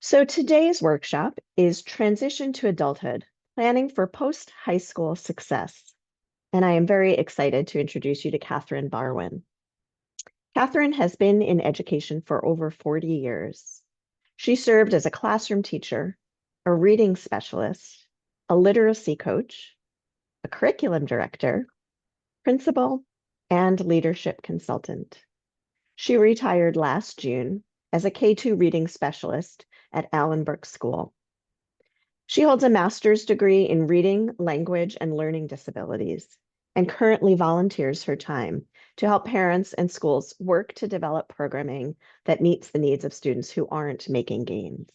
So today's workshop is Transition to Adulthood, Planning for Post-High School Success. And I am very excited to introduce you to Katherine Barwin. Katherine has been in education for over 40 years. She served as a classroom teacher, a reading specialist, a literacy coach, a curriculum director, principal, and leadership consultant. She retired last June as a K-2 reading specialist at Allenbrook School. She holds a master's degree in reading, language, and learning disabilities, and currently volunteers her time to help parents and schools work to develop programming that meets the needs of students who aren't making gains.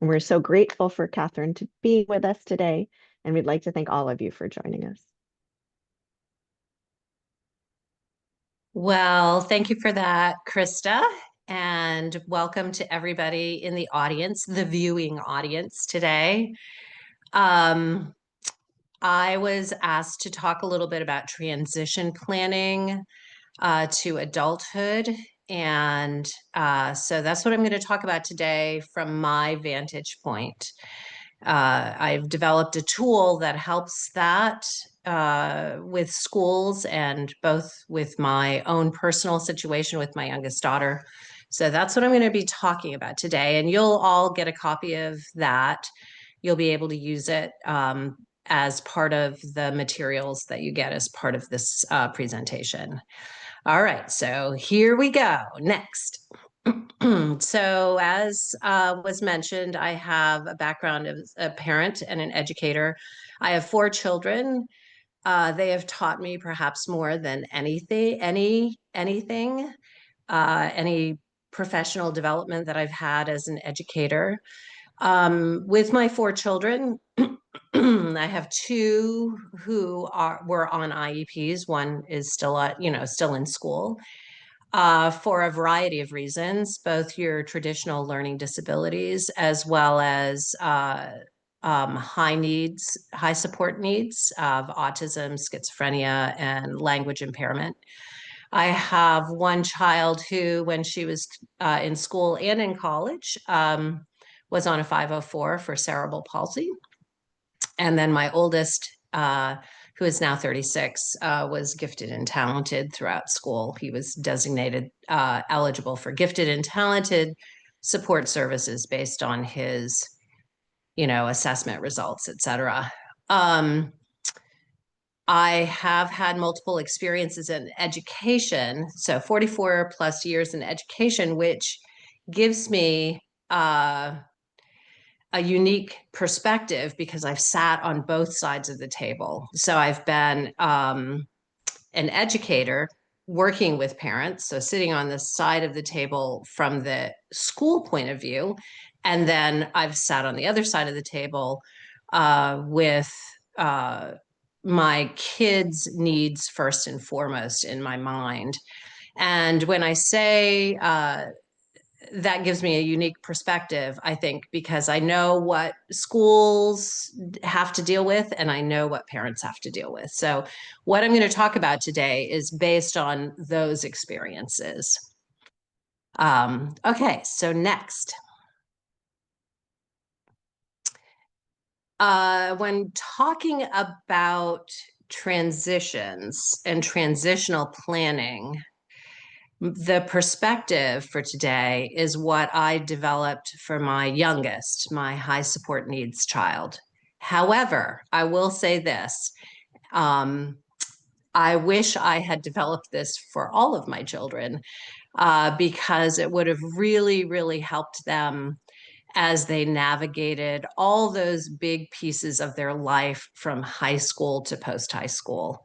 And we're so grateful for Katherine to be with us today, and we'd like to thank all of you for joining us. Well, thank you for that, Krista, and welcome to everybody in the audience, the viewing audience today. I was asked to talk a little bit about transition planning to adulthood, and so that's what I'm going to talk about today from my vantage point. I've developed a tool that helps that with schools and both with my own personal situation with my youngest daughter. So that's what I'm going to be talking about today. And you'll all get a copy of that. You'll be able to use it as part of the materials that you get as part of this presentation. All right, so here we go. Next. So as was mentioned, I have a background as a parent and an educator. I have 4 children. They have taught me perhaps more than anything, any professional development that I've had as an educator. With my 4 children, I have 2 who were on IEPs. One is still still in school. For a variety of reasons, both your traditional learning disabilities as well as high support needs of autism, schizophrenia, and language impairment. I have one child who, when she was in school and in college, was on a 504 for cerebral palsy. And then my oldest, who is now 36, was gifted and talented throughout school. He was designated eligible for gifted and talented support services based on his, assessment results, et cetera. I have had multiple experiences in education, so 44 plus years in education, which gives me a unique perspective because I've sat on both sides of the table. So I've been an educator working with parents, so sitting on the side of the table from the school point of view. And then I've sat on the other side of the table with my kids' needs first and foremost in my mind. And when I say that gives me a unique perspective, I think, because I know what schools have to deal with and I know what parents have to deal with. So what I'm going to talk about today is based on those experiences. Okay, so next. When talking about transitions and transitional planning, the perspective for today is what I developed for my youngest, my high support needs child. However, I will say this. I wish I had developed this for all of my children because it would have really, really helped them as they navigated all those big pieces of their life from high school to post-high school.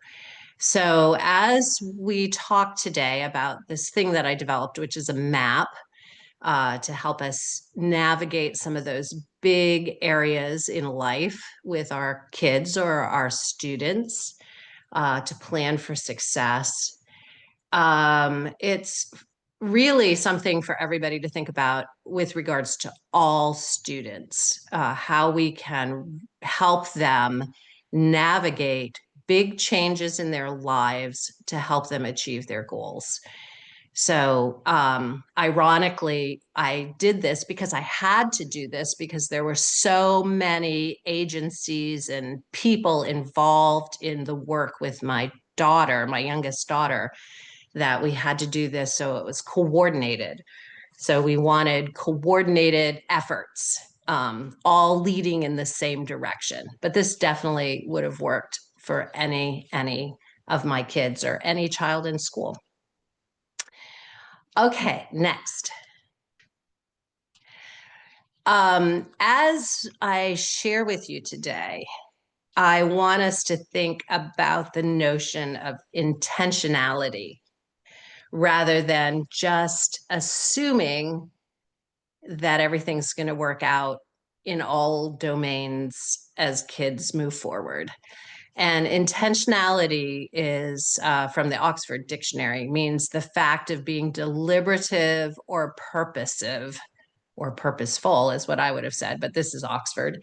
So as we talk today about this thing that I developed, which is a map to help us navigate some of those big areas in life with our kids or our students to plan for success. It's really something for everybody to think about with regards to all students, how we can help them navigate big changes in their lives to help them achieve their goals. So, ironically, I did this because I had to do this because there were so many agencies and people involved in the work with my daughter, my youngest daughter, that we had to do this. So it was coordinated. So we wanted coordinated efforts, all leading in the same direction. But this definitely would have worked for any of my kids or any child in school. Okay, next. As I share with you today, I want us to think about the notion of intentionality rather than just assuming that everything's going to work out in all domains as kids move forward. And intentionality is from the Oxford Dictionary, means the fact of being deliberative or purposive, or purposeful is what I would have said, but this is Oxford.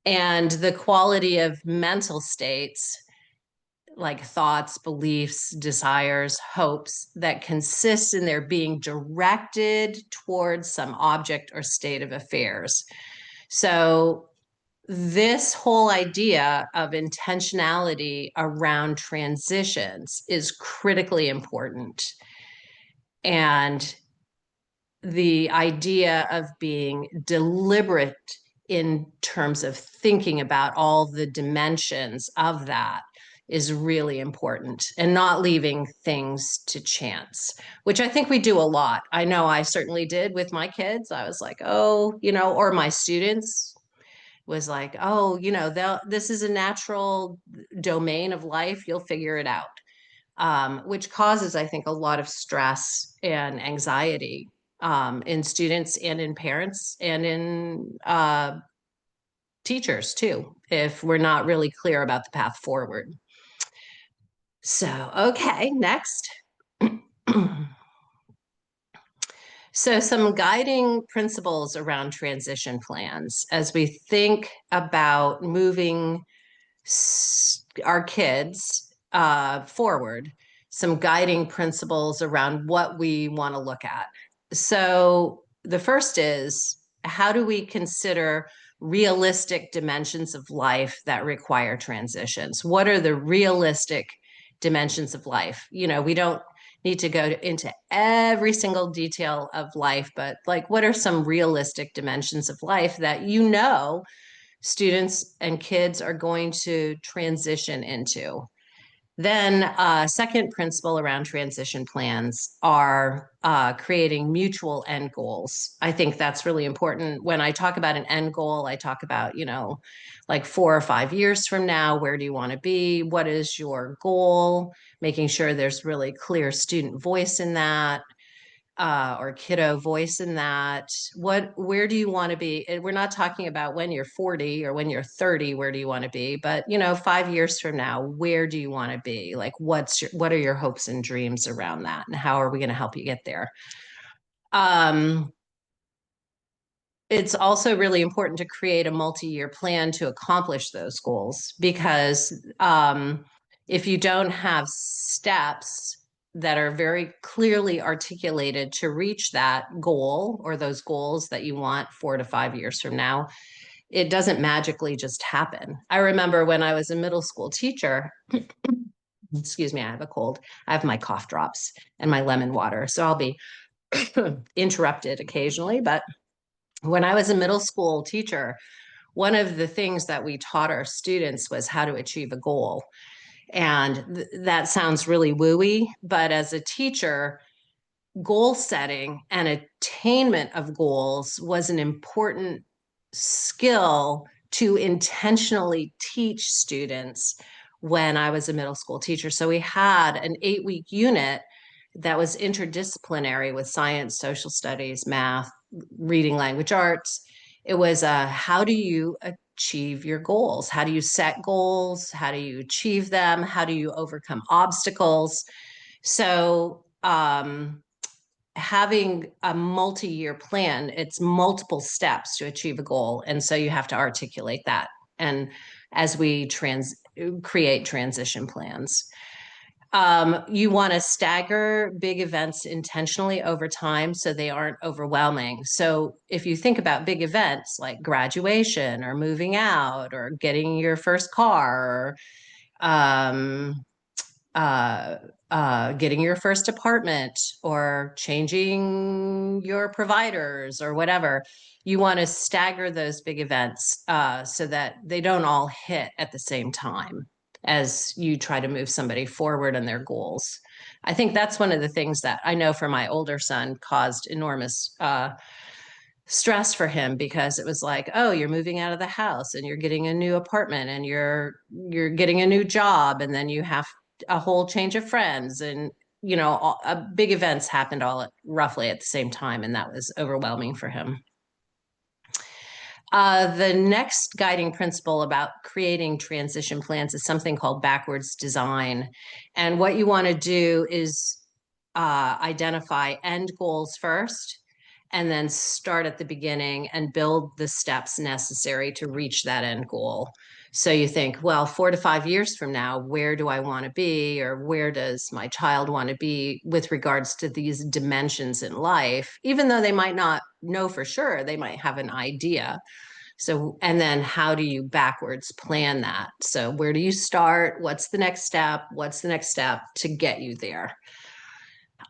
And the quality of mental states like thoughts, beliefs, desires, hopes that consist in their being directed towards some object or state of affairs. So this whole idea of intentionality around transitions is critically important. And the idea of being deliberate in terms of thinking about all the dimensions of that is really important, and not leaving things to chance, which I think we do a lot. I know I certainly did with my kids. I was like, oh, or my students was like, oh, this is a natural domain of life. You'll figure it out, which causes, I think, a lot of stress and anxiety in students and in parents and in teachers too, if we're not really clear about the path forward. So, okay, next. So some guiding principles around transition plans as we think about moving our kids forward, some guiding principles around what we want to look at. So the first is, how do we consider realistic dimensions of life that require transitions? What are the realistic dimensions of life? We don't need to go into every single detail of life, but like, what are some realistic dimensions of life that students and kids are going to transition into? Then second principle around transition plans are creating mutual end goals. I think that's really important. When I talk about an end goal, I talk about, like 4 or 5 years from now, where do you want to be? What is your goal? Making sure there's really clear student voice in that, or kiddo voice in that. Where do you want to be? We're not talking about when you're 40 or when you're 30, where do you want to be? But 5 years from now, where do you want to be? Like, what are your hopes and dreams around that? And how are we going to help you get there? It's also really important to create a multi-year plan to accomplish those goals, because if you don't have steps that are very clearly articulated to reach that goal or those goals that you want 4 to 5 years from now, it doesn't magically just happen. I remember when I was a middle school teacher, excuse me, I have a cold. I have my cough drops and my lemon water, so I'll be interrupted occasionally. But when I was a middle school teacher, one of the things that we taught our students was how to achieve a goal. And that sounds really wooey, but as a teacher, goal setting and attainment of goals was an important skill to intentionally teach students when I was a middle school teacher. So we had an 8-week unit that was interdisciplinary with science, social studies, math, reading, language arts. It was how do you achieve your goals? How do you set goals? How do you achieve them? How do you overcome obstacles? So having a multi-year plan, it's multiple steps to achieve a goal. And so you have to articulate that. And as we create transition plans. You want to stagger big events intentionally over time so they aren't overwhelming. So if you think about big events like graduation or moving out or getting your first car or uh, getting your first apartment or changing your providers or whatever, you want to stagger those big events so that they don't all hit at the same time as you try to move somebody forward on their goals. I think that's one of the things that I know for my older son caused enormous stress for him because it was like, oh, you're moving out of the house and you're getting a new apartment and you're getting a new job and then you have a whole change of friends and big events happened roughly at the same time and that was overwhelming for him. The next guiding principle about creating transition plans is something called backwards design. And what you want to do is identify end goals first, and then start at the beginning and build the steps necessary to reach that end goal. So you think, well, 4 to 5 years from now, where do I want to be? Or where does my child want to be with regards to these dimensions in life? Even though they might not know for sure, they might have an idea. So, and then how do you backwards plan that? So, where do you start? What's the next step? What's the next step to get you there?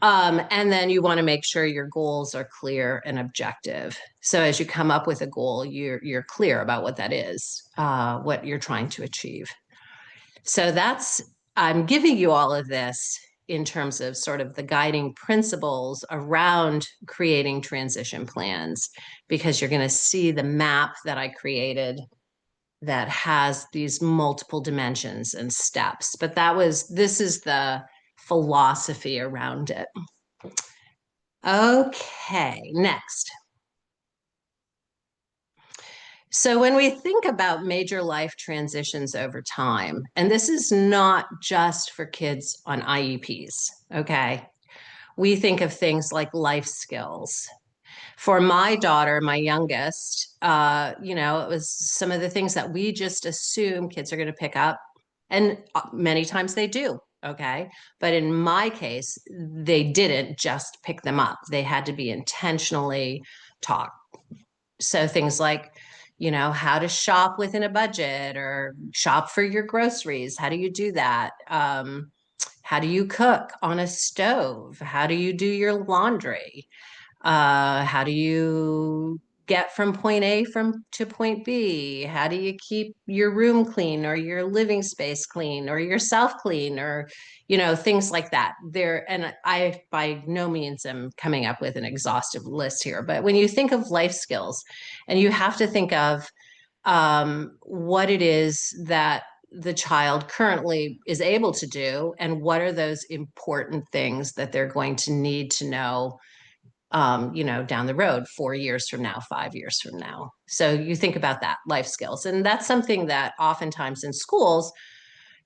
And then you want to make sure your goals are clear and objective. So, as you come up with a goal, you're clear about what that is, what you're trying to achieve. So I'm giving you all of this in terms of sort of the guiding principles around creating transition plans, because you're going to see the map that I created that has these multiple dimensions and steps. But this is the philosophy around it. Okay, next. So when we think about major life transitions over time, and this is not just for kids on IEPs, okay? We think of things like life skills. For my daughter, my youngest, it was some of the things that we just assume kids are going to pick up, and many times they do, okay? But in my case, they didn't just pick them up. They had to be intentionally taught. So things like, how to shop within a budget or shop for your groceries. How do you do that? How do you cook on a stove? How do you do your laundry? How do you get from point A to point B? How do you keep your room clean or your living space clean or yourself clean or, things like that. And I by no means am coming up with an exhaustive list here, but when you think of life skills and you have to think of what it is that the child currently is able to do and what are those important things that they're going to need to know down the road, 4 years from now, 5 years from now. So you think about that, life skills. And that's something that oftentimes in schools,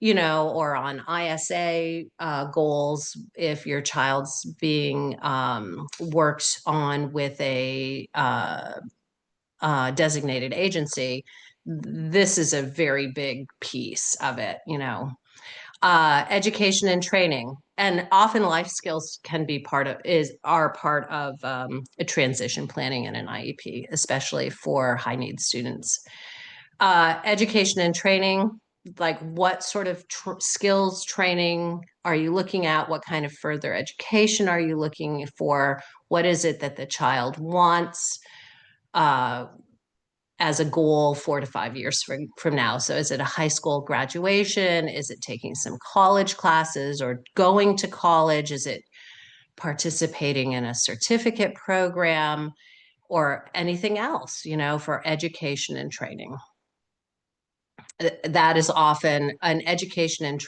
or on ISA goals, if your child's being worked on with a designated agency, this is a very big piece of it, education and training, and often life skills can be are part of a transition planning and an IEP, especially for high needs students. Education and training, like what sort of skills training are you looking at? What kind of further education are you looking for? What is it that the child wants? As a goal 4 to 5 years from now. So is it a high school graduation? Is it taking some college classes or going to college? Is it participating in a certificate program or anything else, for education and training? That is often an education and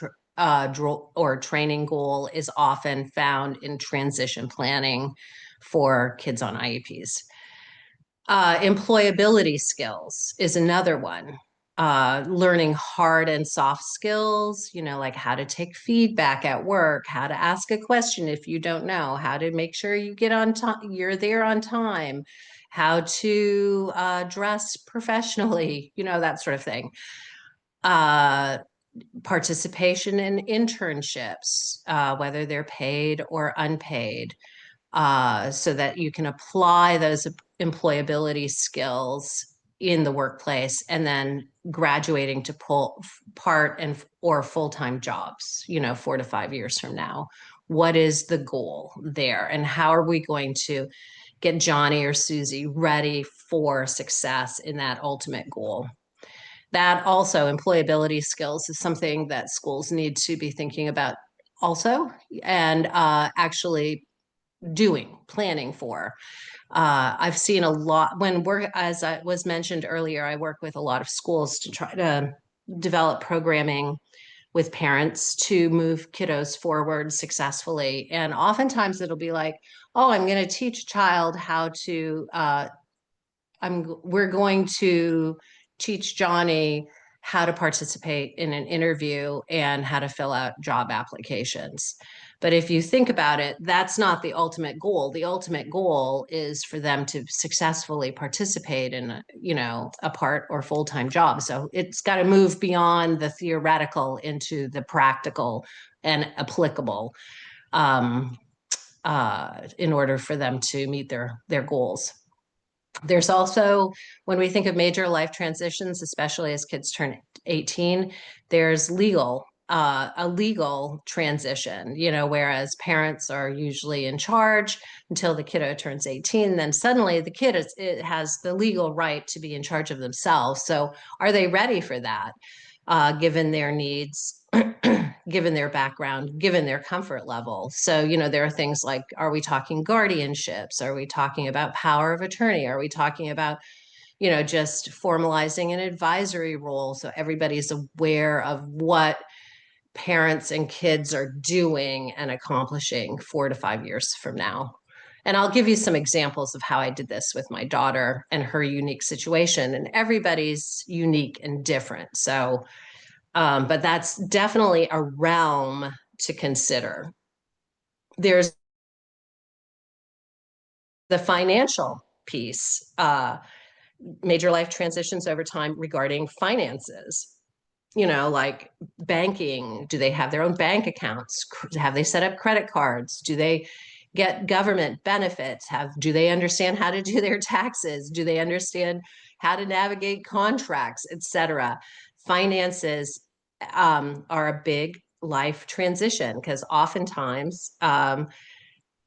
or training goal is often found in transition planning for kids on IEPs. Employability skills is another one. Learning hard and soft skills, like how to take feedback at work, how to ask a question if you don't know, how to make sure you get on time, you're there on time, how to dress professionally, that sort of thing. participation in internships, whether they're paid or unpaid, so that you can apply those employability skills in the workplace, and then graduating to part and or full-time jobs, 4 to 5 years from now. What is the goal there, and how are we going to get Johnny or Susie ready for success in that ultimate goal? That also, employability skills is something that schools need to be thinking about also, and actually planning for. I've seen a lot when as I was mentioned earlier, I work with a lot of schools to try to develop programming with parents to move kiddos forward successfully. And oftentimes it'll be like, oh, I'm going to teach a child how to, we're going to teach Johnny how to participate in an interview and how to fill out job applications. But if you think about it, that's not the ultimate goal. The ultimate goal is for them to successfully participate in, a part or full-time job. So it's got to move beyond the theoretical into the practical and applicable, in order for them to meet their goals. There's also, when we think of major life transitions, especially as kids turn 18, there's a legal transition, whereas parents are usually in charge until the kiddo turns 18. Then suddenly the kid it has the legal right to be in charge of themselves. So are they ready for that, given their needs? Given their background, given their comfort level. So, there are things like, are we talking guardianships? Are we talking about power of attorney? Are we talking about, just formalizing an advisory role so everybody's aware of what parents and kids are doing and accomplishing 4 to 5 years from now? And I'll give you some examples of how I did this with my daughter and her unique situation. And everybody's unique and different. So, but that's definitely a realm to consider. There's the financial piece, major life transitions over time regarding finances. Like banking. Do they have their own bank accounts? Have they set up credit cards? Do they get government benefits? Do they understand how to do their taxes? Do they understand how to navigate contracts, etc.? Finances are a big life transition because oftentimes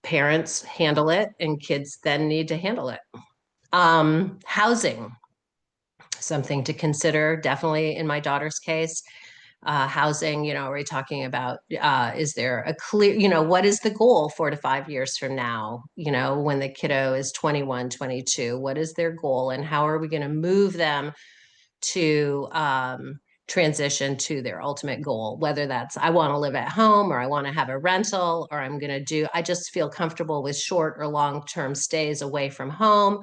parents handle it and kids then need to handle it. Housing, something to consider, definitely in my daughter's case. Housing, are we talking about, is there a clear, what is the goal 4 to 5 years from now, when the kiddo is 21, 22, what is their goal and how are we going to move them to transition to their ultimate goal, whether that's I want to live at home or I want to have a rental or I just feel comfortable with short or long-term stays away from home.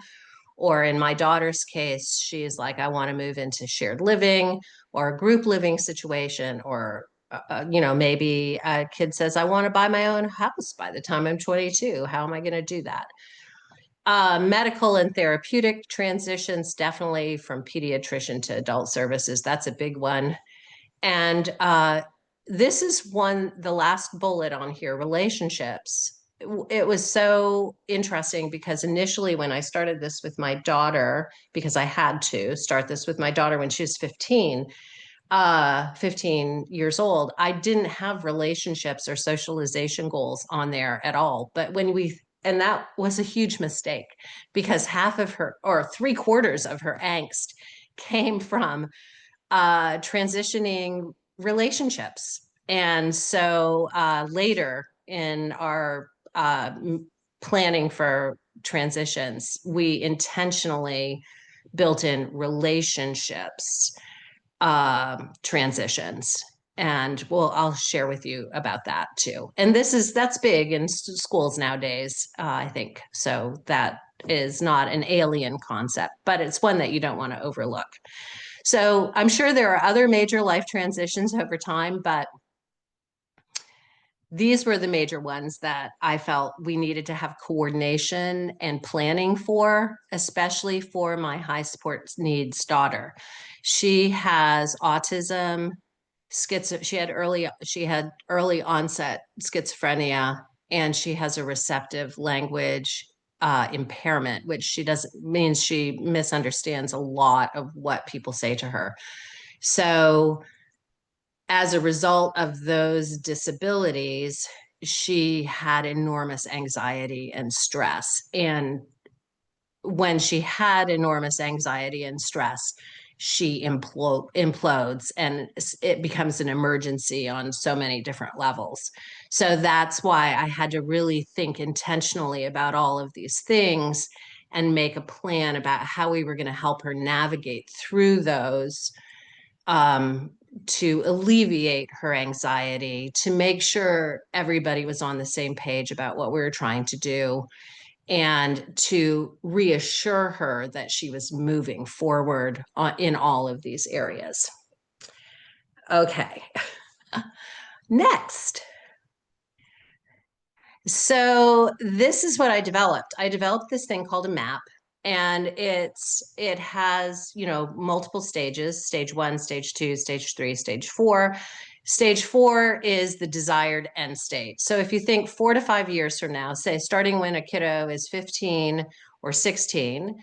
Or in my daughter's case, she's like, I want to move into shared living or a group living situation, or, maybe a kid says, I want to buy my own house by the time I'm 22. How am I going to do that? Medical and therapeutic transitions, definitely from pediatrician to adult services. That's a big one. And this is the last bullet on here, relationships. It was so interesting because initially when I started this with my daughter, because I had to start this with my daughter when she was 15 years old, I didn't have relationships or socialization goals on there at all. But and that was a huge mistake because half of her or 3/4 of her angst came from transitioning relationships. And so later in our planning for transitions, we intentionally built in relationships transitions. And I'll share with you about that too. And that's big in schools nowadays, I think. So that is not an alien concept, but it's one that you don't want to overlook. So I'm sure there are other major life transitions over time, but these were the major ones that I felt we needed to have coordination and planning for, especially for my high sports needs daughter. She has autism she had early onset schizophrenia, and she has a receptive language impairment, which she doesn't means she misunderstands a lot of what people say to her. So as a result of those disabilities, she had enormous anxiety and stress. And when she had enormous anxiety and stress, she implodes, and it becomes an emergency on so many different levels. So that's why I had to really think intentionally about all of these things and make a plan about how we were going to help her navigate through those, to alleviate her anxiety, to make sure everybody was on the same page about what we were trying to do, and to reassure her that she was moving forward in all of these areas. Okay, next. So this is what I developed. I developed this thing called a map, and it has, multiple stages: stage 1, stage 2, stage 3, stage 4. Stage 4 is the desired end state. So if you think 4 to 5 years from now, say starting when a kiddo is 15 or 16,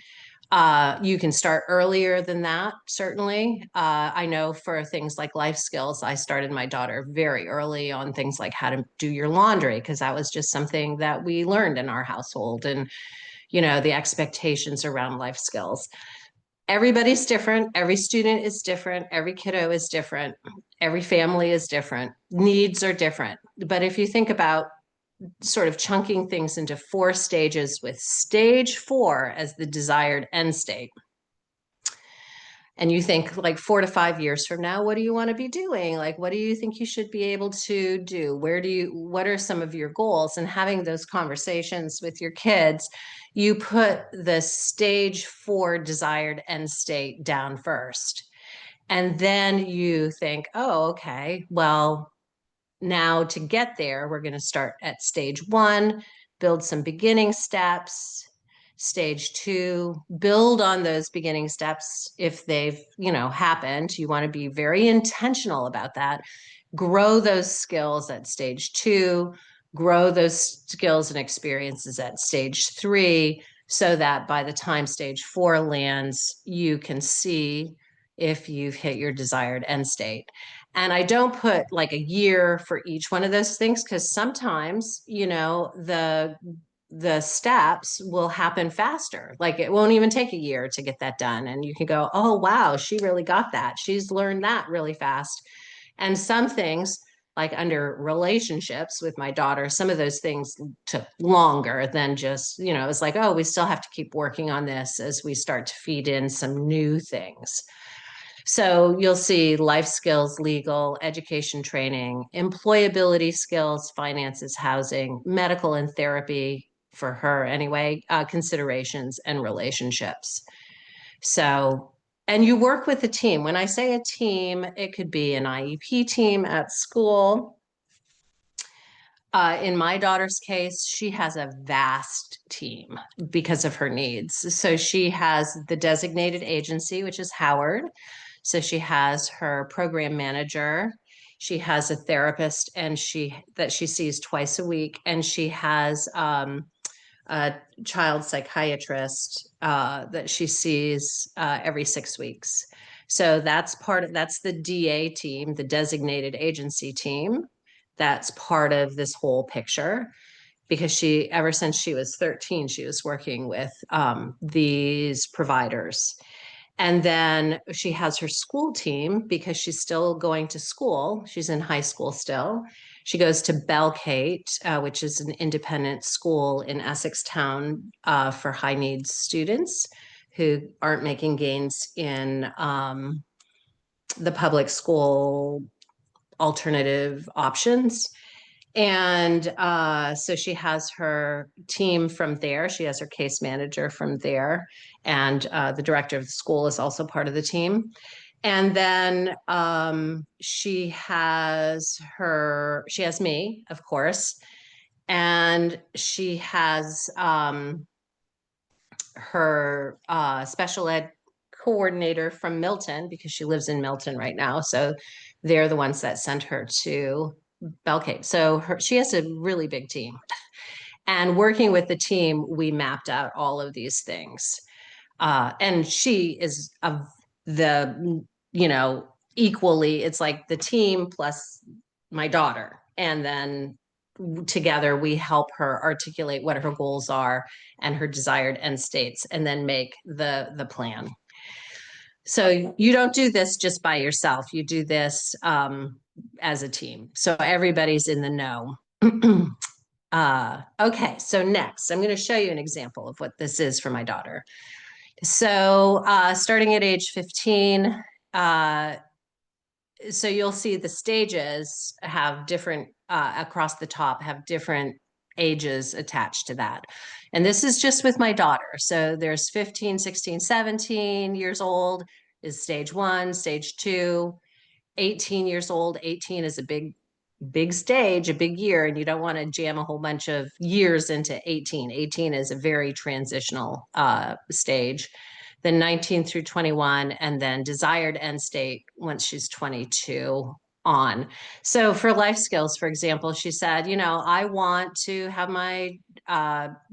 you can start earlier than that, certainly. I know for things like life skills, I started my daughter very early on things like how to do your laundry, because that was just something that we learned in our household, and, the expectations around life skills. Everybody's different. Every student is different. Every kiddo is different. Every family is different. Needs are different. But if you think about sort of chunking things into 4 stages, with stage 4 as the desired end state, and you think like 4 to 5 years from now, what do you want to be doing? Like, what do you think you should be able to do? What are some of your goals? And having those conversations with your kids, you put the stage 4 desired end state down first. And then you think, oh, okay, well, now to get there, we're going to start at stage 1, build some beginning steps. Stage 2, build on those beginning steps if they've, happened. You want to be very intentional about that. Grow those skills at stage 2, grow those skills and experiences at stage 3, so that by the time stage 4 lands, you can see if you've hit your desired end state. And I don't put like a year for each one of those things, because sometimes, the steps will happen faster. Like it won't even take a year to get that done. And you can go, oh, wow, she really got that. She's learned that really fast. And some things, like under relationships with my daughter, some of those things took longer than just, it was like, oh, we still have to keep working on this as we start to feed in some new things. So you'll see life skills, legal, education training, employability skills, finances, housing, medical and therapy for her anyway, considerations, and relationships. So, and you work with a team. When I say a team, it could be an IEP team at school. In my daughter's case, she has a vast team because of her needs. So she has the designated agency, which is Howard. So she has her program manager. She has a therapist, and she sees twice a week, and she has a child psychiatrist that she sees every 6 weeks. So that's the DA team, the designated agency team. That's part of this whole picture, because ever since she was 13, she was working with these providers. And then she has her school team, because she's still going to school. She's in high school still. She goes to Belkate, which is an independent school in Essex Town for high needs students who aren't making gains in the public school alternative options. And so she has her team from there. She has her case manager from there. And the director of the school is also part of the team. And then she has me, of course. And she has her special ed coordinator from Milton, because she lives in Milton right now. So they're the ones that sent her to Bell Cape. So she has a really big team. And working with the team, we mapped out all of these things. And she is the, equally, it's like the team plus my daughter. And then together we help her articulate what her goals are and her desired end states, and then make the plan. So you don't do this just by yourself. You do this as a team. So everybody's in the know. Okay, so next, I'm going to show you an example of what this is for my daughter. So starting at age 15, so you'll see the stages have different, across the top, have different ages attached to that. And this is just with my daughter. So there's 15, 16, 17 years old is stage 1, stage 2, 18 years old. 18 is a big stage, a big year, and you don't want to jam a whole bunch of years into 18. 18 is a very transitional stage. Then 19 through 21, and then desired end state once she's 22 on. So for life skills, for example, she said, I want to have my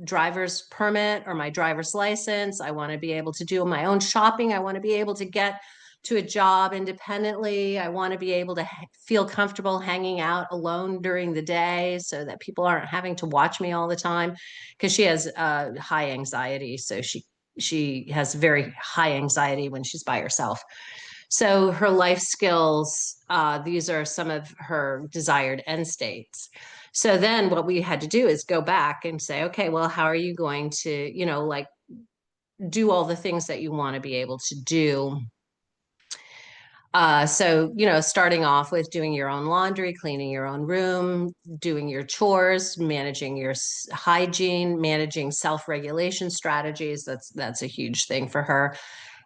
driver's permit or my driver's license. I want to be able to do my own shopping. I want to be able to get to a job independently. I want to be able to feel comfortable hanging out alone during the day so that people aren't having to watch me all the time, because she has high anxiety. So she has very high anxiety when she's by herself. So her life skills, these are some of her desired end states. So then what we had to do is go back and say, okay, well, how are you going to, like do all the things that you want to be able to do? So, starting off with doing your own laundry, cleaning your own room, doing your chores, managing your hygiene, managing self-regulation strategies. That's a huge thing for her.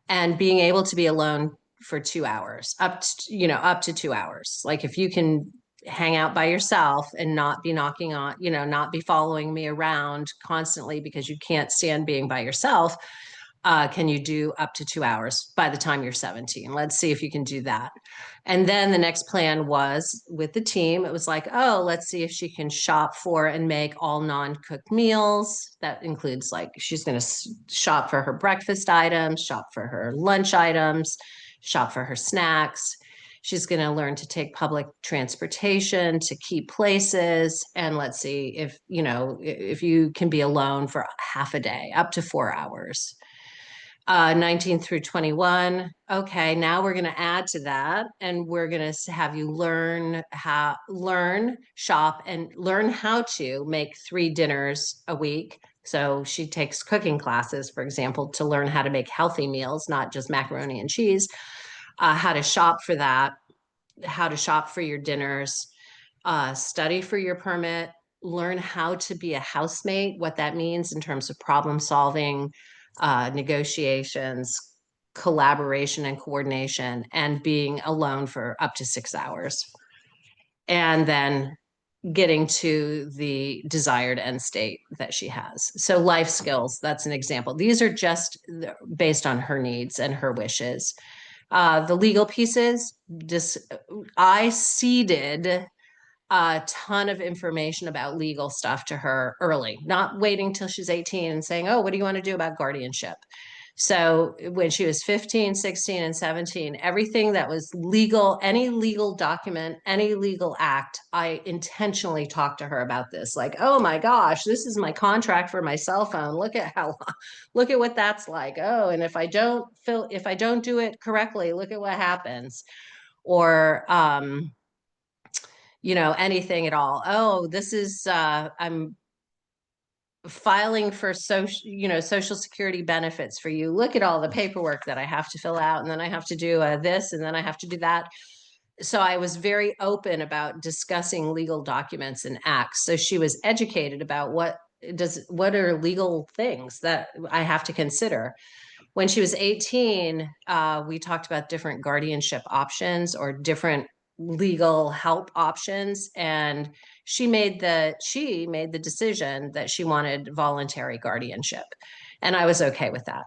And being able to be alone for 2 hours, up to 2 hours. Like if you can hang out by yourself and not be knocking on, not be following me around constantly because you can't stand being by yourself, can you do up to 2 hours by the time you're 17? Let's see if you can do that. And then the next plan was with the team, it was like, oh, let's see if she can shop for and make all non-cooked meals. That includes like, she's going to shop for her breakfast items, shop for her lunch items, shop for her snacks. She's going to learn to take public transportation to key places. And let's see if you can be alone for half a day, up to 4 hours. 19 through 21. Okay, now we're going to add to that, and we're going to have you learn, shop, and learn how to make 3 dinners a week. So she takes cooking classes, for example, to learn how to make healthy meals, not just macaroni and cheese, how to shop for that, how to shop for your dinners, study for your permit, learn how to be a housemate, what that means in terms of problem solving, negotiations, collaboration and coordination, and being alone for up to 6 hours. And then getting to the desired end state that she has. So life skills, that's an example. These are just based on her needs and her wishes. The legal pieces, I seeded a ton of information about legal stuff to her early, not waiting till she's 18 and saying, oh, what do you want to do about guardianship? So when she was 15, 16, and 17, everything that was legal, any legal document, any legal act, I intentionally talked to her about this. Like, oh my gosh, this is my contract for my cell phone. Look at what that's like. Oh, and if I don't do it correctly, look at what happens. Or anything at all. Oh, this is I'm filing for social security benefits for you. Look at all the paperwork that I have to fill out, and then I have to do this, and then I have to do that. So I was very open about discussing legal documents and acts. So she was educated about what are legal things that I have to consider. When she was 18, we talked about different guardianship options or different legal help options, and she made the decision that she wanted voluntary guardianship, and I was okay with that.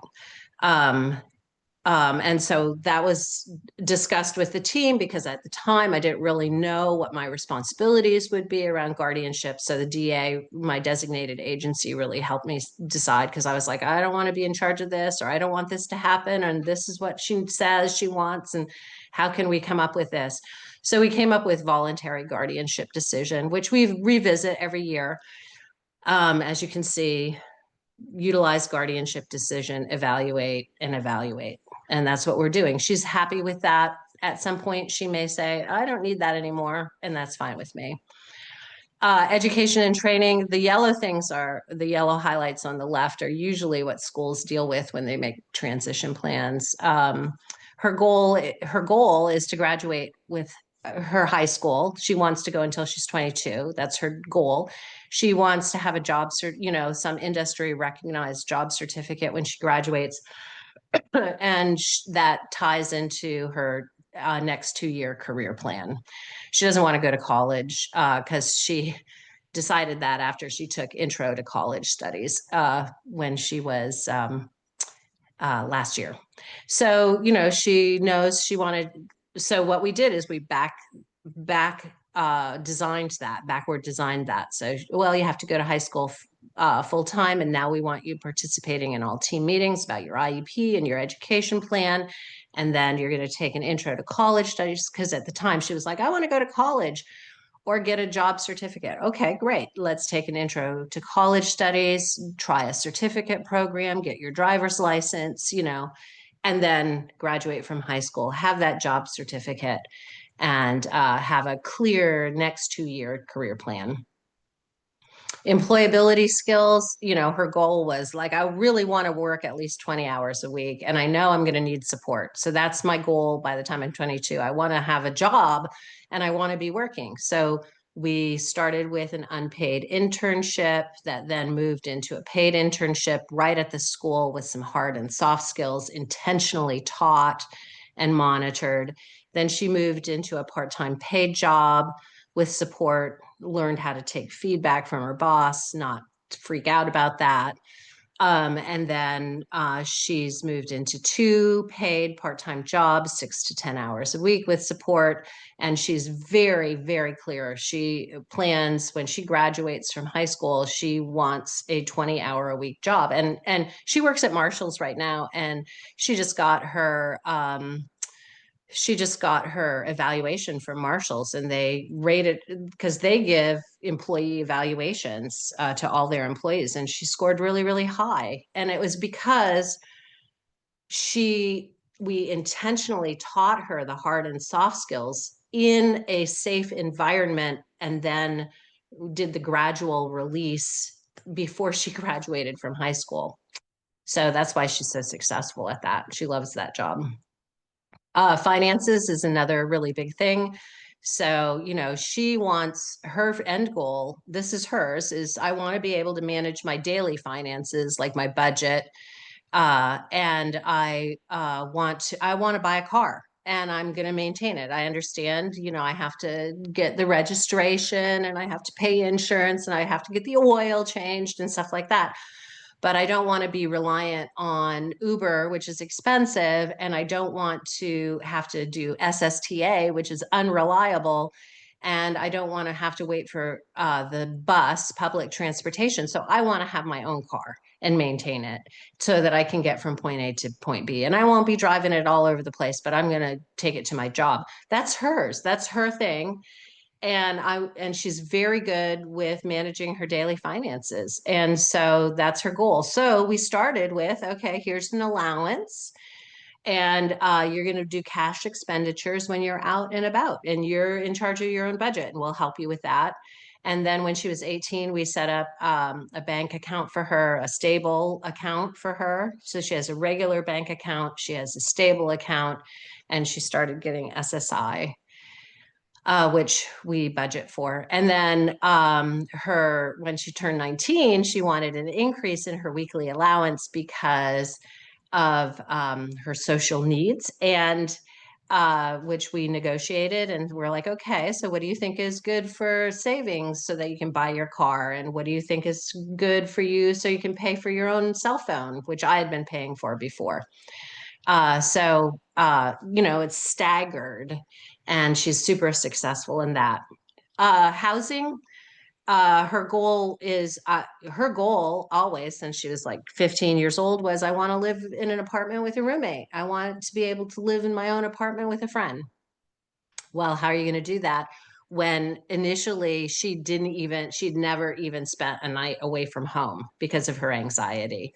And so that was discussed with the team because at the time I didn't really know what my responsibilities would be around guardianship. So the DA, my designated agency, really helped me decide because I was like, I don't want to be in charge of this, or I don't want this to happen. And this is what she says she wants. And how can we come up with this? So we came up with voluntary guardianship decision, which we revisit every year. As you can see, utilize guardianship decision, evaluate and evaluate. And that's what we're doing. She's happy with that. At some point, she may say, I don't need that anymore. And that's fine with me. Education and training, the yellow things are the yellow highlights on the left are usually what schools deal with when they make transition plans. Her goal is to graduate with her high school. She wants to go until she's 22. That's her goal. She wants to have a job, some industry recognized job certificate when she graduates. And that ties into her next 2-year career plan. She doesn't want to go to college because she decided that after she took intro to college studies when she was last year. So, she knows she wanted. So what we did is we backward designed that. So, well, you have to go to high school full time, and now we want you participating in all team meetings about your IEP and your education plan. And then you're going to take an intro to college studies because at the time she was like, I want to go to college or get a job certificate. Okay, great. Let's take an intro to college studies, try a certificate program, get your driver's license, and then graduate from high school, have that job certificate, and have a clear next 2-year career plan. Employability skills, her goal was like, I really want to work at least 20 hours a week, and I know I'm going to need support. So that's my goal by the time I'm 22. I want to have a job and I want to be working. So we started with an unpaid internship that then moved into a paid internship right at the school with some hard and soft skills intentionally taught and monitored. Then she moved into a part-time paid job with support, learned how to take feedback from her boss, not freak out about that. And then she's moved into 2 paid part-time jobs, 6 to 10 hours a week with support. And she's very, very clear. She plans when she graduates from high school, she wants a 20-hour-a-week job. And she works at Marshall's right now. And she just got her evaluation from Marshall's, and they rated because they give employee evaluations to all their employees, and she scored really, really high. And it was because we intentionally taught her the hard and soft skills in a safe environment, and then did the gradual release before she graduated from high school. So that's why she's so successful at that. She loves that job. Finances is another really big thing. So, she wants her end goal. This is hers, is I want to be able to manage my daily finances, like my budget. And I want to buy a car and I'm going to maintain it. I understand, I have to get the registration and I have to pay insurance and I have to get the oil changed and stuff like that. But I don't want to be reliant on Uber, which is expensive. And I don't want to have to do SSTA, which is unreliable. And I don't want to have to wait for the bus, public transportation. So I want to have my own car and maintain it so that I can get from point A to point B. And I won't be driving it all over the place, but I'm going to take it to my job. That's hers. That's her thing. And she's very good with managing her daily finances. And so that's her goal. So we started with, okay, here's an allowance. And you're going to do cash expenditures when you're out and about, and you're in charge of your own budget, and we'll help you with that. And then when she was 18, we set up a bank account for her, a stable account for her. So she has a regular bank account, she has a stable account, and she started getting SSI, which we budget for. And then when she turned 19, she wanted an increase in her weekly allowance because of her social needs, and which we negotiated. And we're like, okay, so what do you think is good for savings so that you can buy your car? And what do you think is good for you so you can pay for your own cell phone, which I had been paying for before? It's staggered, and she's super successful in that. Housing, her goal always since she was like 15 years old was, I want to live in an apartment with a roommate. I want to be able to live in my own apartment with a friend. Well, how are you going to do that when initially she'd never even spent a night away from home because of her anxiety?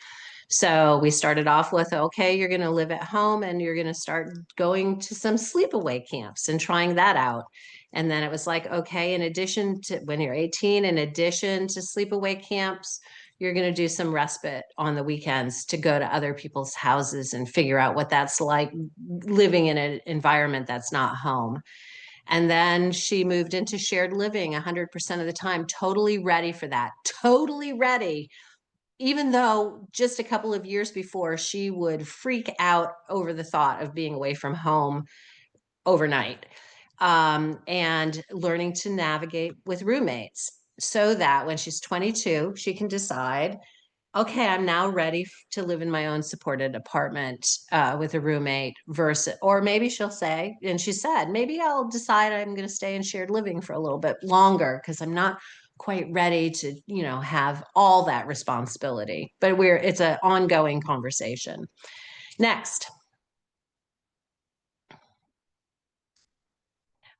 So we started off with, okay, you're going to live at home and you're going to start going to some sleepaway camps and trying that out. And then it was like, okay, in addition to when you're 18, in addition to sleepaway camps, you're going to do some respite on the weekends to go to other people's houses and figure out what that's like living in an environment that's not home. And then she moved into shared living 100% of the time, totally ready for that, totally ready. Even though just a couple of years before, she would freak out over the thought of being away from home overnight, and learning to navigate with roommates so that when she's 22, she can decide, okay, I'm now ready to live in my own supported apartment with a roommate versus, or maybe she'll say, and she said, maybe I'll decide I'm going to stay in shared living for a little bit longer because I'm not quite ready to, have all that responsibility. But it's an ongoing conversation. Next,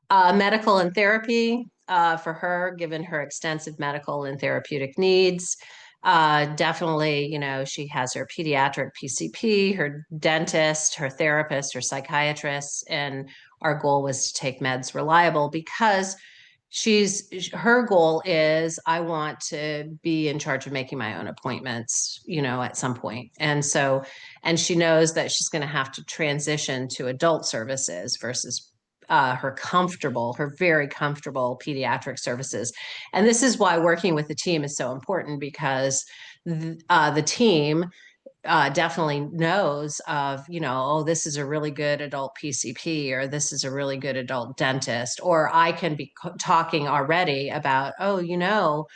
medical and therapy for her, given her extensive medical and therapeutic needs. Definitely, she has her pediatric PCP, her dentist, her therapist, her psychiatrist, and our goal was to take meds reliable because her goal is, I want to be in charge of making my own appointments, at some point. And she knows that she's going to have to transition to adult services versus her very comfortable pediatric services. And this is why working with the team is so important, because the team definitely knows of, oh, this is a really good adult PCP, or this is a really good adult dentist, or I can be talking already about, oh,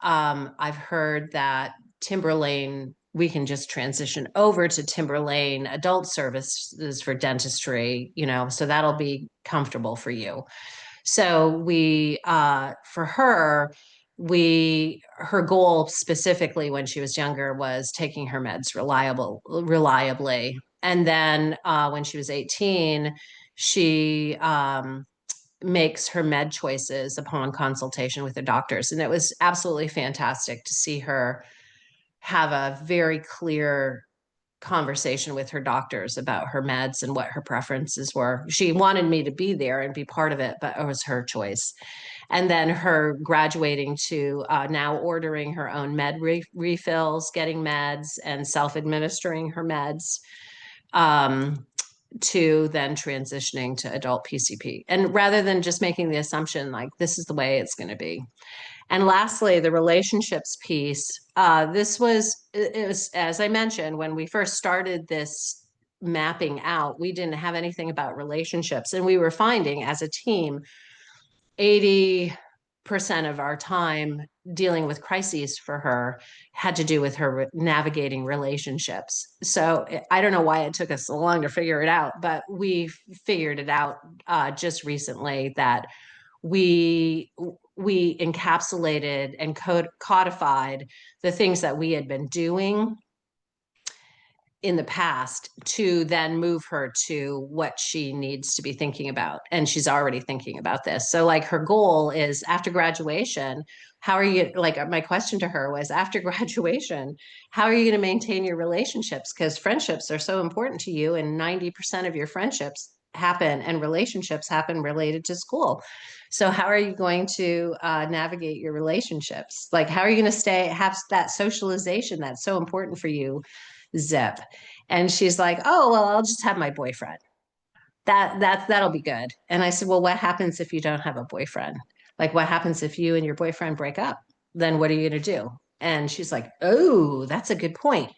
I've heard that Timberlane, we can just transition over to Timberlane adult services for dentistry, so that'll be comfortable for you. So for her, her goal specifically when she was younger was taking her meds reliably. And then when she was 18, she makes her med choices upon consultation with the doctors. And it was absolutely fantastic to see her have a very clear conversation with her doctors about her meds and what her preferences were. She wanted me to be there and be part of it, but it was her choice. And then her graduating to now ordering her own refills, getting meds, and self-administering her meds. To then transitioning to adult PCP. And rather than just making the assumption like this is the way it's going to be. And lastly, the relationships piece. It was, as I mentioned, when we first started this mapping out, we didn't have anything about relationships. And we were finding as a team, 80% of our time dealing with crises for her had to do with her navigating relationships. So I don't know why it took us so long to figure it out, but we figured it out just recently that we encapsulated and codified the things that we had been doing in the past to then move her to what she needs to be thinking about. And she's already thinking about this. So like her goal is after graduation, how are you, like my question to her was, after graduation, how are you going to maintain your relationships? Because friendships are so important to you, and 90% of your friendships happen and relationships happen related to school. So how are you going to navigate your relationships? Like, how are you going to have that socialization that's so important for you, zip? And she's like, oh, well, I'll just have my boyfriend. That'll be good. And I said, well, what happens if you don't have a boyfriend? Like, what happens if you and your boyfriend break up? Then what are you going to do? And she's like, oh, that's a good point.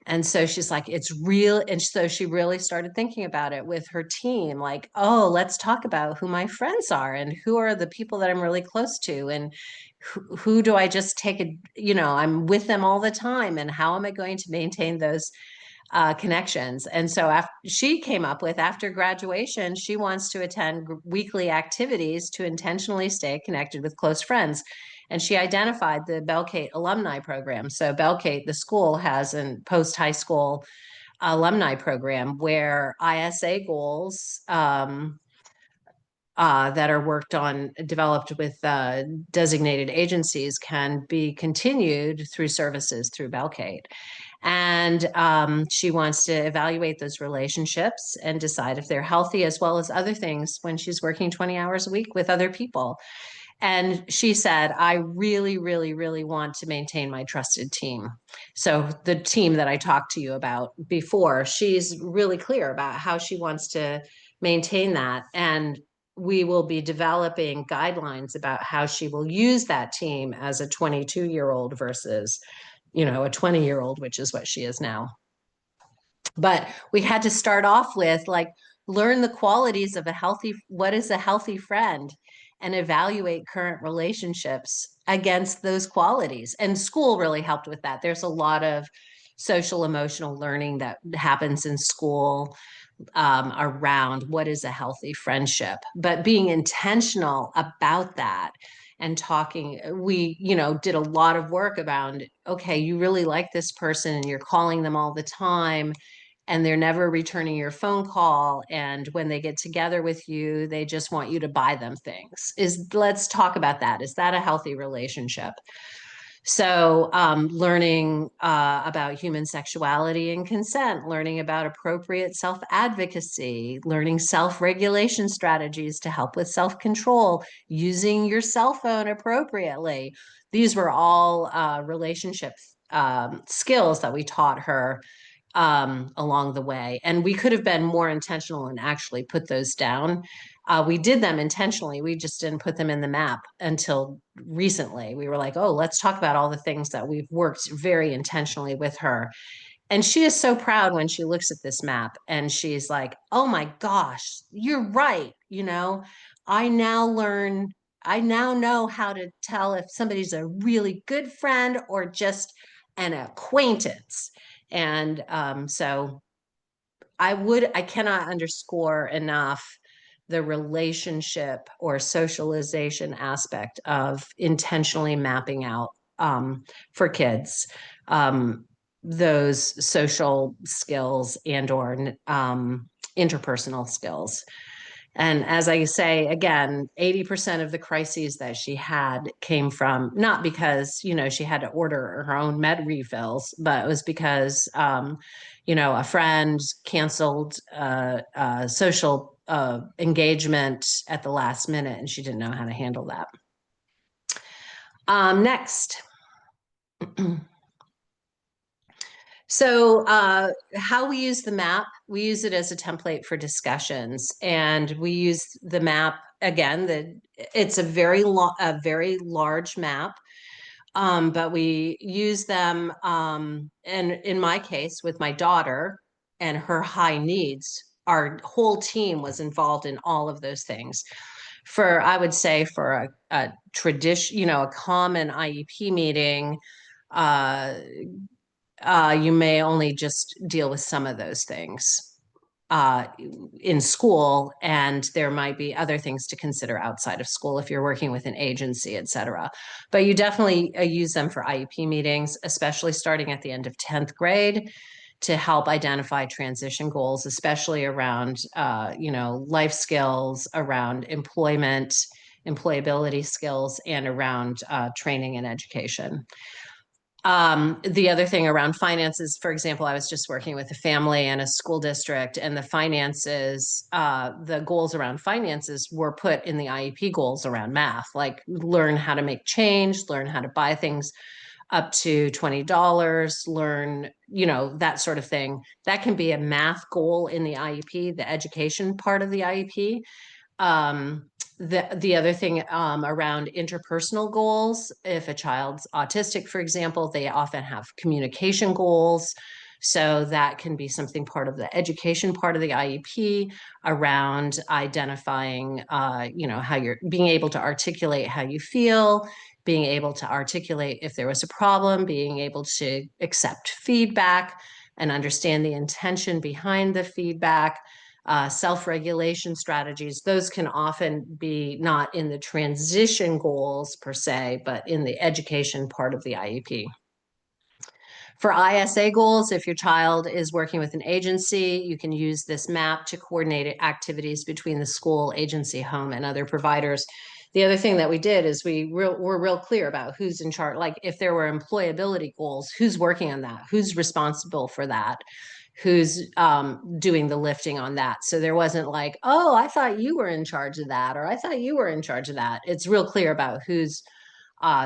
And so she's like, it's real. And so she really started thinking about it with her team, like, oh, let's talk about who my friends are and who are the people that I'm really close to. And who do I just I'm with them all the time. And how am I going to maintain those connections. And so after she came up with, after graduation, she wants to attend weekly activities to intentionally stay connected with close friends. And she identified the Belkate alumni program. So Belkate, the school, has a post-high school alumni program where ISA goals that are worked on, developed with designated agencies, can be continued through services through Belkate. And she wants to evaluate those relationships and decide if they're healthy, as well as other things when she's working 20 hours a week with other people. And she said, I really, really, really want to maintain my trusted team. So the team that I talked to you about before, she's really clear about how she wants to maintain that. And we will be developing guidelines about how she will use that team as a 22-year-old versus, a 20-year-old, which is what she is now. But we had to start off with, like, learn the qualities of what is a healthy friend, and evaluate current relationships against those qualities. And school really helped with that. There's a lot of social emotional learning that happens in school around what is a healthy friendship, but being intentional about that and talking, we, did a lot of work around, okay, you really like this person and you're calling them all the time and they're never returning your phone call. And when they get together with you, they just want you to buy them things. Let's talk about that. Is that a healthy relationship? So learning about human sexuality and consent, learning about appropriate self-advocacy, learning self-regulation strategies to help with self-control, using your cell phone appropriately. These were all relationship skills that we taught her along the way. And we could have been more intentional and actually put those down. We did them intentionally. We just didn't put them in the map until recently. We were like, oh, let's talk about all the things that we've worked very intentionally with her. And she is so proud when she looks at this map and she's like, oh my gosh, you're right. I now know how to tell if somebody's a really good friend or just an acquaintance. And so I cannot underscore enough the relationship or socialization aspect of intentionally mapping out for kids those social skills and or interpersonal skills. And as I say, again, 80% of the crises that she had came from not because, she had to order her own med refills, but it was because, a friend canceled social engagement at the last minute and she didn't know how to handle that. Next. So how we use the map, we use it as a template for discussions, and we use the map again. It's a very large map, but we use them. And in my case, with my daughter and her high needs, our whole team was involved in all of those things. I would say for a tradition, a common IEP meeting, you may only just deal with some of those things in school, and there might be other things to consider outside of school if you're working with an agency, et cetera. But you definitely use them for IEP meetings, especially starting at the end of 10th grade, to help identify transition goals, especially around, life skills, around employability skills, and around training and education. The other thing around finances, for example, I was just working with a family and a school district, and the finances, the goals around finances were put in the IEP goals around math, like learn how to make change, learn how to buy things up to $20, learn, that sort of thing. That can be a math goal in the IEP, the education part of the IEP. The other thing around interpersonal goals, if a child's autistic, for example, they often have communication goals. So that can be something part of the education part of the IEP around identifying, how you're being able to articulate how you feel, being able to articulate if there was a problem, being able to accept feedback, and understand the intention behind the feedback. Self-regulation strategies, those can often be not in the transition goals per se, but in the education part of the IEP. For ISA goals, if your child is working with an agency, you can use this map to coordinate activities between the school, agency, home, and other providers. The other thing that we did is we're real clear about who's in charge. Like if there were employability goals, who's working on that? Who's responsible for that? Who's doing the lifting on that? So there wasn't like, oh, I thought you were in charge of that, or I thought you were in charge of that. It's real clear about who's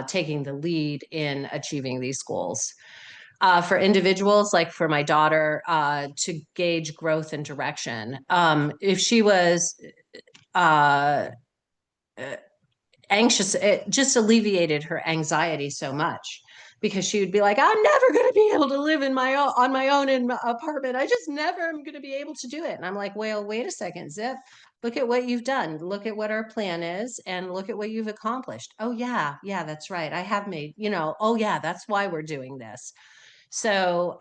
taking the lead in achieving these goals. For individuals, like for my daughter, to gauge growth and direction. If she was uh, anxious, it just alleviated her anxiety so much because she would be like, I'm never going to be able to live on my own in my apartment. I just never am going to be able to do it. And I'm like, well, wait a second, Zip. Look at what you've done. Look at what our plan is and look at what you've accomplished. Oh, yeah, that's right. I have made, oh, yeah, that's why we're doing this. So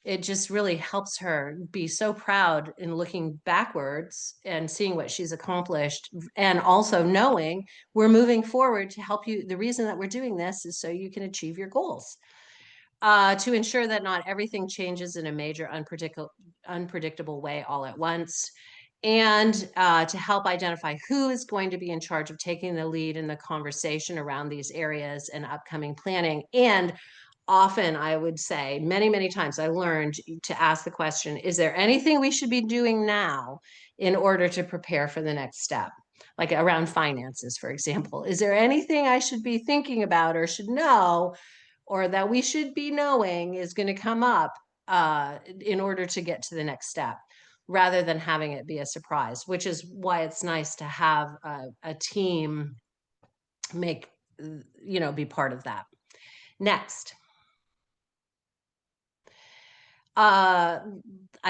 it just really helps her be so proud in looking backwards and seeing what she's accomplished, and also knowing we're moving forward to help you. The reason that we're doing this is so you can achieve your goals. To ensure that not everything changes in a major unpredictable way all at once, and to help identify who is going to be in charge of taking the lead in the conversation around these areas and upcoming planning. And often I would say many times I learned to ask the question, is there anything we should be doing now in order to prepare for the next step? Like around finances, for example, is there anything I should be thinking about or should know, or that we should be knowing is going to come up in order to get to the next step, rather than having it be a surprise, which is why it's nice to have a team be part of that. Next. I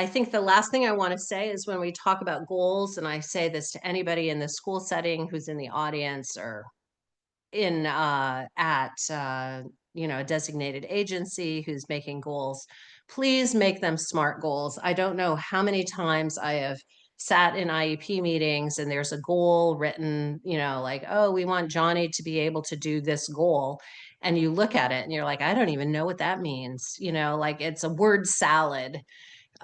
think the last thing I want to say is when we talk about goals, and I say this to anybody in the school setting who's in the audience or in at a designated agency who's making goals, please make them SMART goals. I don't know how many times I have sat in IEP meetings and there's a goal written, like, oh, we want Johnny to be able to do this goal. And you look at it and you're like, I don't even know what that means. Like it's a word salad.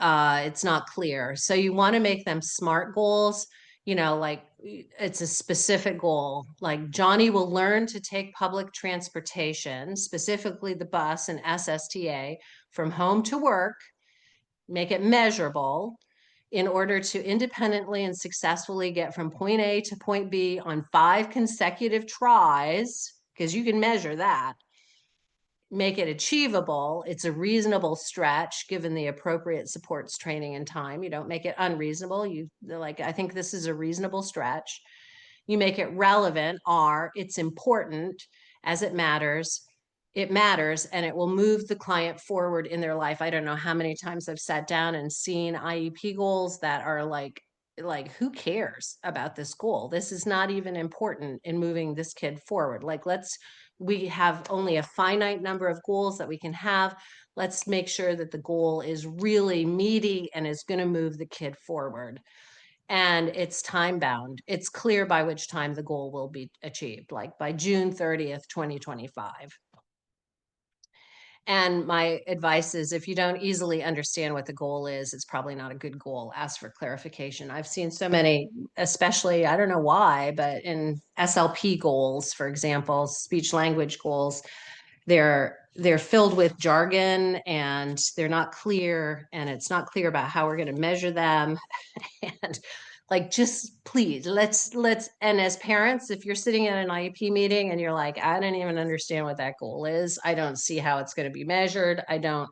It's not clear. So you want to make them SMART goals, like it's a specific goal. Like Johnny will learn to take public transportation, specifically the bus and SSTA, from home to work, make it measurable in order to independently and successfully get from point A to point B on 5 consecutive tries, because you can measure that. Make it achievable. It's a reasonable stretch given the appropriate supports, training, and time. You don't make it unreasonable. I think this is a reasonable stretch. You make it relevant. It's important as it matters. It matters and it will move the client forward in their life. I don't know how many times I've sat down and seen IEP goals that are like who cares about this goal? This is not even important in moving this kid forward. We have only a finite number of goals that we can have. Let's make sure that the goal is really meaty and is going to move the kid forward. And it's time bound. It's clear by which time the goal will be achieved, like by June 30th, 2025. And my advice is if you don't easily understand what the goal is, it's probably not a good goal. Ask for clarification. I've seen so many, especially, I don't know why, but in SLP goals, for example, speech language goals, they're filled with jargon and they're not clear, and it's not clear about how we're going to measure them. And just please let's and as parents, if you're sitting at an IEP meeting and you're like, I don't even understand what that goal is, I don't see how it's going to be measured, I don't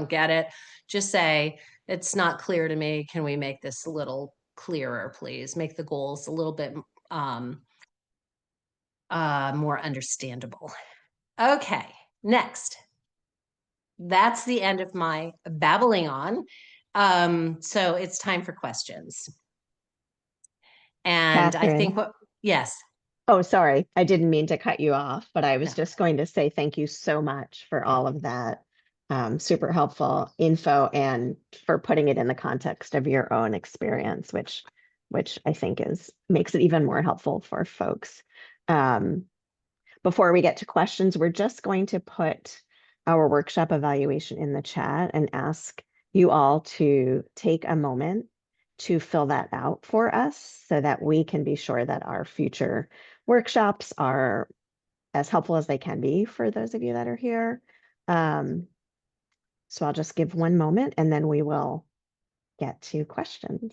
get it, just say it's not clear to me. Can we make this a little clearer, please? Make the goals a little bit more understandable. Okay, next. That's the end of my babbling on. So it's time for questions. And I think Katherine. yes. Oh, sorry. I didn't mean to cut you off, but I was just going to say thank you so much for all of that. super helpful info and for putting it in the context of your own experience, which I think makes it even more helpful for folks. Before we get to questions, we're just going to put our workshop evaluation in the chat and ask you all to take a moment to fill that out for us so that we can be sure that our future workshops are as helpful as they can be for those of you that are here. So I'll just give one moment and then we will get to questions.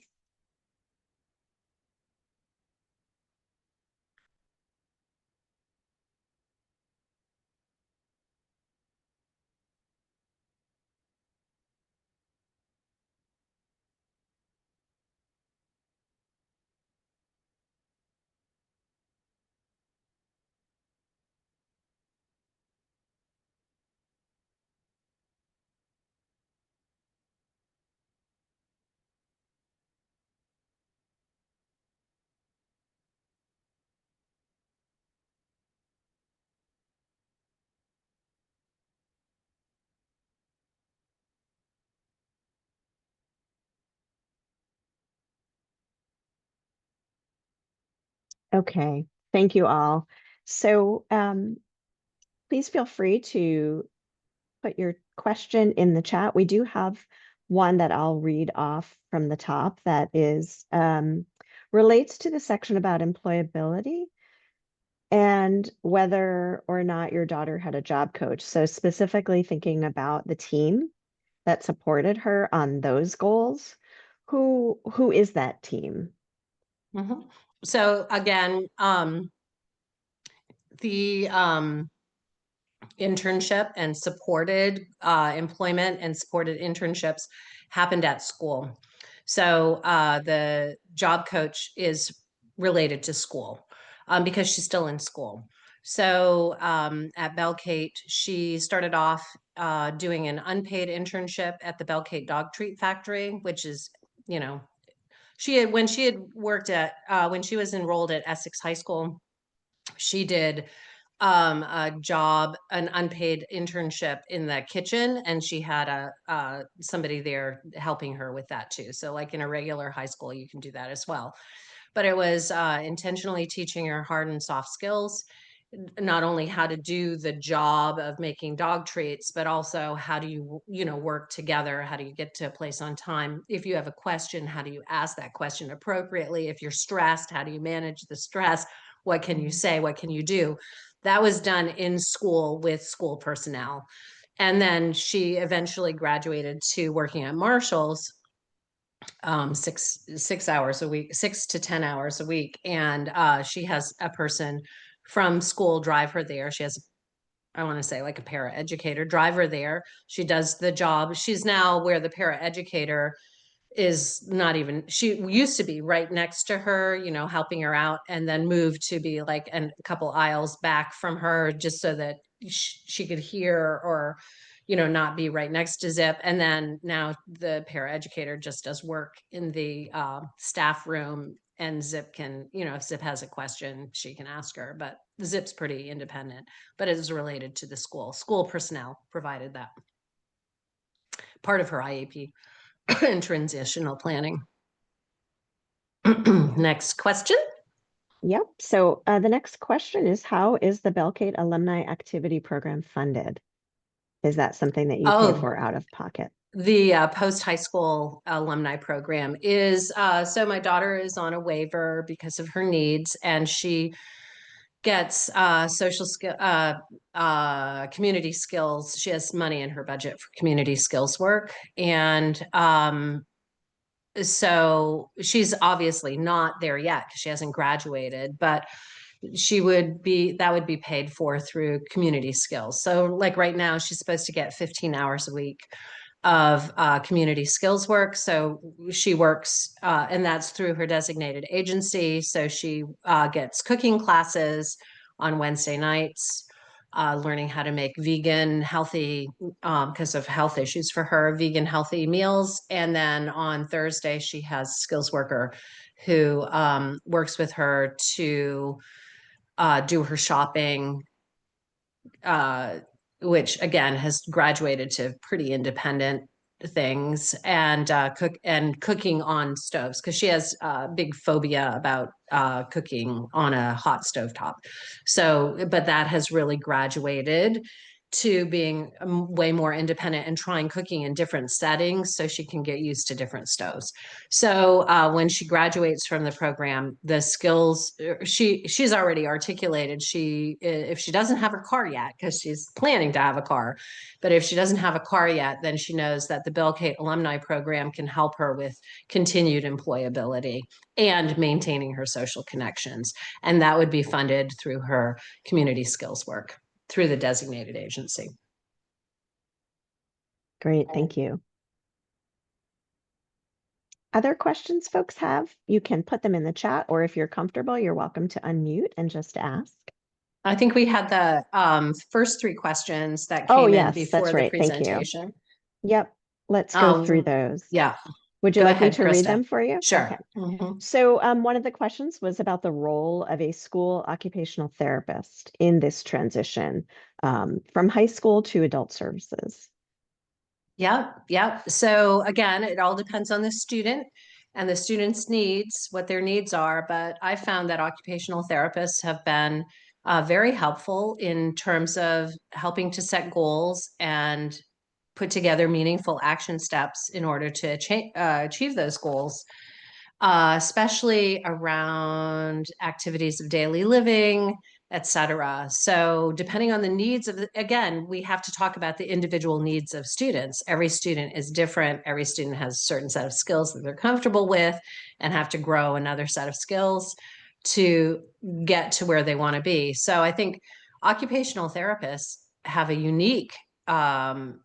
Okay, thank you all. So please feel free to put your question in the chat. We do have one that I'll read off from the top that is relates to the section about employability and whether or not your daughter had a job coach. So specifically thinking about the team that supported her on those goals. Who is that team? Mhm. So again, the internship and supported employment and supported internships happened at school. So the job coach is related to school because she's still in school. So at Belkate, she started off doing an unpaid internship at the Belkate Dog Treat Factory, which is, you know, when she had worked at when she was enrolled at Essex High School, she did a job, an unpaid internship in the kitchen, and she had somebody there helping her with that too. So like in a regular high school, you can do that as well. But it was intentionally teaching her hard and soft skills, not only how to do the job of making dog treats, but also how do you work together? How do you get to a place on time? If you have a question, how do you ask that question appropriately? If you're stressed, how do you manage the stress? What can you say? What can you do? That was done in school with school personnel. And then she eventually graduated to working at Marshall's 6 hours a week, 6 to 10 hours a week. And she has a person from school drive her there. She has, I want to say, like a para-educator drive her there. She does the job. She's now where the para-educator is not even, she used to be right next to her, helping her out, and then moved to be like a couple aisles back from her just so that she could hear or not be right next to Zip. And then now the paraeducator just does work in the staff room, and Zip can, if Zip has a question, she can ask her. But Zip's pretty independent, but it is related to the school. School personnel provided that part of her IEP and transitional planning. Next question. Yep. So the next question is, how is the Belkate Alumni Activity Program funded? Is that something that you pay for out of pocket? The post-high school alumni program is, so my daughter is on a waiver because of her needs, and she gets social skill, community skills. She has money in her budget for community skills work. And so she's obviously not there yet because she hasn't graduated, but that would be paid for through community skills. So like right now, she's supposed to get 15 hours a week of community skills work. So she works, and that's through her designated agency. So she gets cooking classes on Wednesday nights, learning how to make vegan, healthy, because of health issues for her, vegan, healthy meals. And then on Thursday, she has skills worker who works with her to do her shopping, which again has graduated to pretty independent things, and cooking on stoves, because she has a big phobia about cooking on a hot stove top. So, but that has really graduated to being way more independent and trying cooking in different settings so she can get used to different stoves. So when she graduates from the program, the skills she's already articulated. She, if she doesn't have her car yet, because she's planning to have a car, but if she doesn't have a car yet, then she knows that the Bill Kate Alumni Program can help her with continued employability and maintaining her social connections. And that would be funded through her community skills work through the designated agency. Great, thank you. Other questions folks have, you can put them in the chat, or if you're comfortable, you're welcome to unmute and just ask. I think we had the first three questions that Oh, came in yes, before that's the right. Thank you. presentation. Yep, let's go through those. Yeah, Would you go like me ahead, to read Krista. them for you? Okay. Sure. Mhm. So one of the questions was about the role of a school occupational therapist in this transition from high school to adult services. Yep. So again, it all depends on the student and the student's needs, what their needs are. But I found that occupational therapists have been very helpful in terms of helping to set goals and put together meaningful action steps in order to achieve those goals, especially around activities of daily living, etc. So depending on the needs of again, we have to talk about the individual needs of students. Every student is different. Every student has a certain set of skills that they're comfortable with and have to grow another set of skills to get to where they want to be. So I think occupational therapists have um,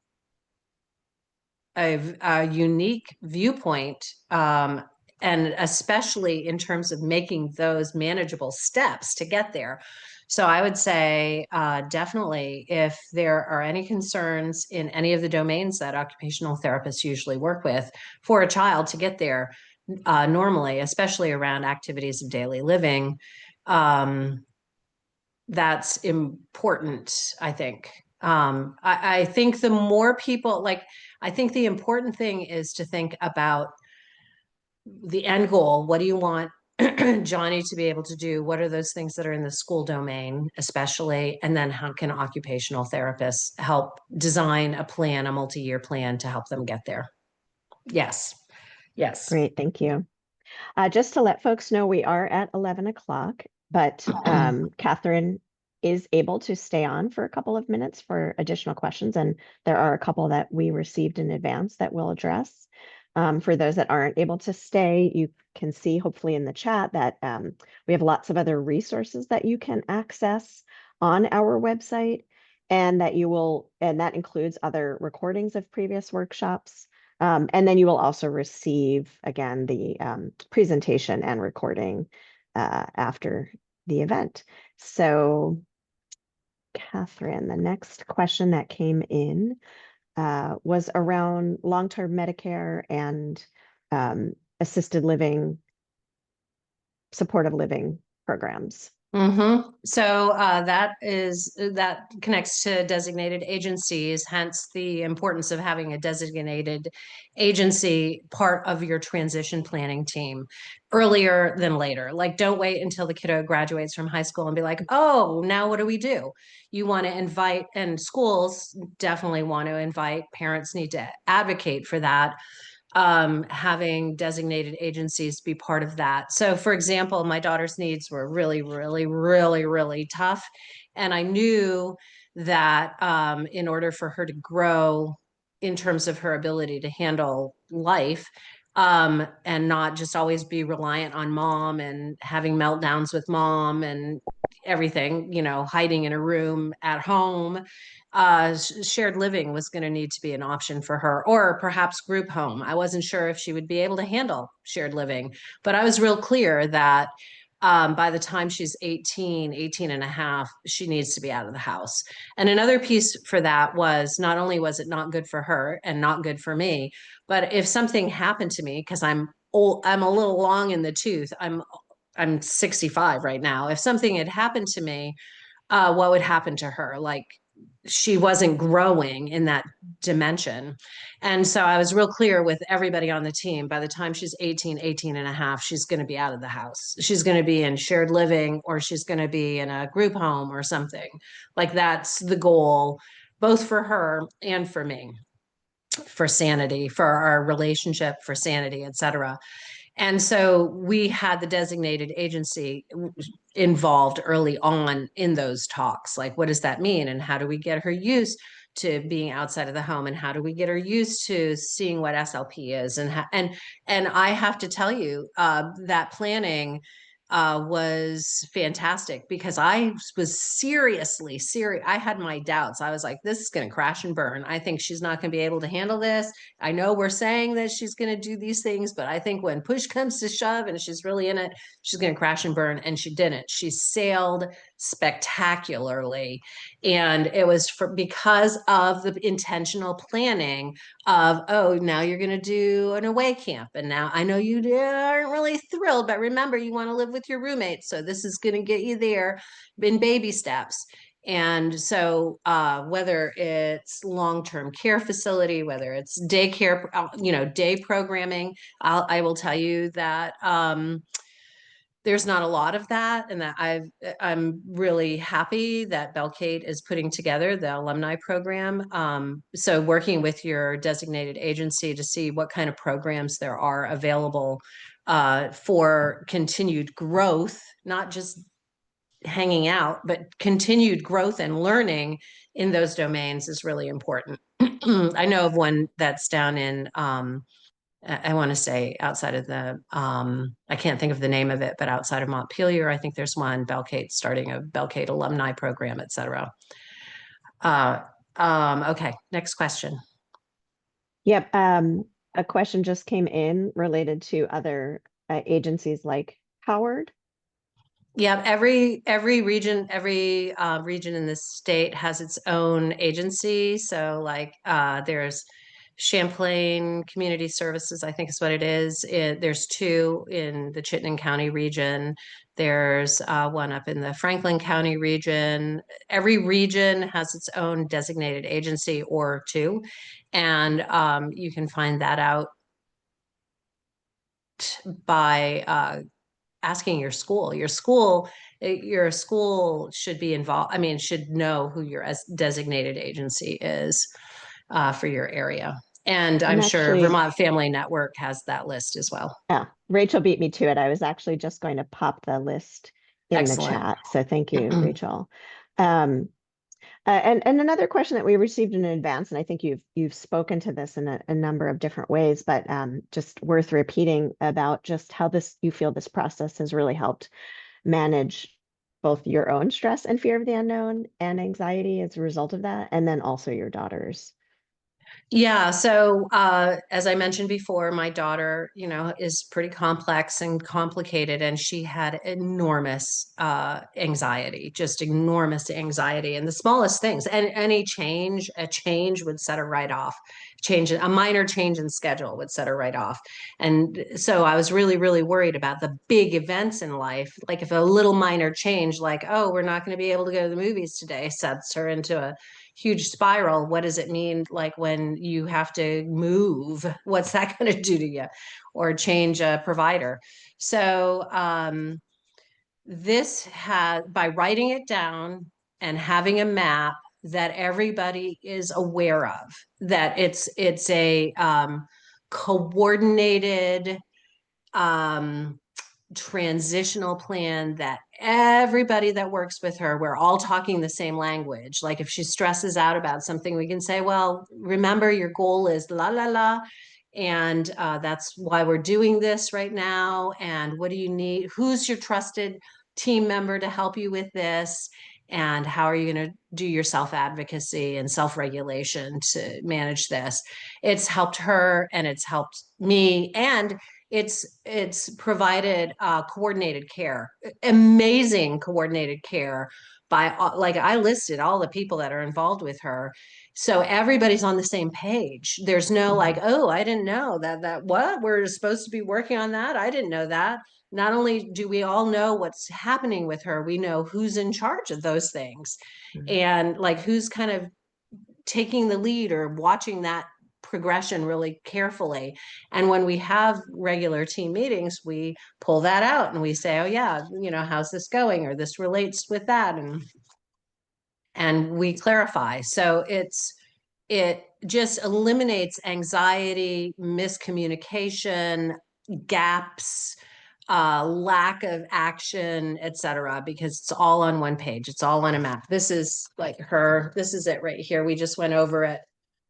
a unique viewpoint, and especially in terms of making those manageable steps to get there. So I would say definitely, if there are any concerns in any of the domains that occupational therapists usually work with for a child to get there, normally, especially around activities of daily living, um, that's important, I think. I think the more people like, I think the important thing is to think about the end goal. What do you want Johnny to be able to do? What are those things that are in the school domain, especially? And then how can occupational therapists help design a plan, a multi-year plan to help them get there? Yes. Yes. Great, thank you. Just to let folks know, we are at 11 o'clock, but Katherine is able to stay on for a couple of minutes for additional questions, and there are a couple that we received in advance that we'll address. For those that aren't able to stay, you can see hopefully in the chat that we have lots of other resources that you can access on our website, and that includes other recordings of previous workshops. And then you will also receive, again, the presentation and recording after the event. So, Katherine, the next question that came in was around long-term Medicare and assisted living, supportive living programs. So that connects to designated agencies, hence the importance of having a designated agency part of your transition planning team earlier than later. Like, don't wait until the kiddo graduates from high school and be like, oh, now what do we do? You want to invite, and schools definitely want to invite, parents need to advocate for that, having designated agencies be part of that. So, for example, my daughter's needs were really tough. And I knew that in order for her to grow in terms of her ability to handle life, and not just always be reliant on mom and having meltdowns with mom and everything, hiding in a room at home, shared living was going to need to be an option for her, or perhaps group home. I wasn't sure if she would be able to handle shared living, but I was real clear that by the time she's 18 and a half, she needs to be out of the house. And another piece for that was, not only was it not good for her and not good for me, but if something happened to me, because I'm old, I'm a little long in the tooth. I'm 65 right now. If something had happened to me, what would happen to her? Like, she wasn't growing in that dimension. And so I was real clear with everybody on the team. By the time she's 18, 18 and a half, she's going to be out of the house. She's going to be in shared living, or she's going to be in a group home or something. Like that's the goal, both for her and for me, for sanity, for our relationship, for sanity, et cetera. And so we had the designated agency involved early on in those talks. Like, what does that mean? And how do we get her used to being outside of the home? And how do we get her used to seeing what SLP is? And I have to tell you, that planning was fantastic, because I was seriously serious. I had my doubts. I was like, this is going to crash and burn. I think she's not going to be able to handle this. I know we're saying that she's going to do these things, but I think when push comes to shove and she's really in it, she's going to crash and burn. And she didn't. She sailed spectacularly. And it was because of the intentional planning of, oh, now you're going to do an away camp. And now I know you aren't really thrilled, but remember, you want to live with your roommates. So this is going to get you there in baby steps. And so whether it's long-term care facility, whether it's daycare, day programming, I will tell you that there's not a lot of that, and that I'm really happy that Belkate is putting together the alumni program. So working with your designated agency to see what kind of programs there are available for continued growth, not just hanging out, but continued growth and learning in those domains is really important. I know of one that's down in I want to say outside of I can't think of the name of it, but outside of Montpelier, I think there's one, Belkate, starting a Belkate alumni program, et cetera. Okay, next question. Yep. A question just came in related to other agencies like Howard. Yeah, every region, every region in the state has its own agency. So like there's Champlain Community Services, I think is what it is. There's two in the Chittenden County region. There's one up in the Franklin County region. Every region has its own designated agency or two. And you can find that out by asking your school. Your school should be involved. I mean, should know who your designated agency is for your area. And I'm And sure actually, Vermont Family Network has that list as well. yeah, Rachel beat me to it. I was actually just going to pop the list in the Excellent. chat. So thank you, Rachel. Um, and another question that we received in advance, and I think you've spoken to this in a number of different ways, but just worth repeating about just how you feel this process has really helped manage both your own stress and fear of the unknown and anxiety as a result of that, and then also your daughter's. Yeah, so as I mentioned before, my daughter, is pretty complex and complicated, and she had enormous anxiety, just enormous anxiety, and the smallest things, and a change would set her right off. A minor change in schedule would set her right off. And so I was really, really worried about the big events in life, like if a little minor change, like, oh, we're not going to be able to go to the movies today, sets her into a huge spiral. What does it mean, like when you have to move? What's that going to do to you? Or change a provider? So this had, by writing it down and having a map that everybody is aware of, that it's a coordinated transitional plan, that everybody that works with her, we're all talking the same language. Like if she stresses out about something, we can say, well, remember your goal is la la la, and that's why we're doing this right now. And what do you need? Who's your trusted team member to help you with this? And how are you going to do your self-advocacy and self-regulation to manage this? It's helped her and it's helped me. And it's provided coordinated care, amazing coordinated care by like I listed all the people that are involved with her. So everybody's on the same page. There's no like, oh, I didn't know that what we're supposed to be working on that. I didn't know that. Not only do we all know what's happening with her, we know who's in charge of those things and like who's kind of taking the lead or watching that progression really carefully. And when we have regular team meetings, we pull that out and we say, oh yeah, how's this going? Or this relates with that. And we clarify. So it just eliminates anxiety, miscommunication, gaps, lack of action, etc., because it's all on one page. It's all on a map. This is like this is it right here. We just went over it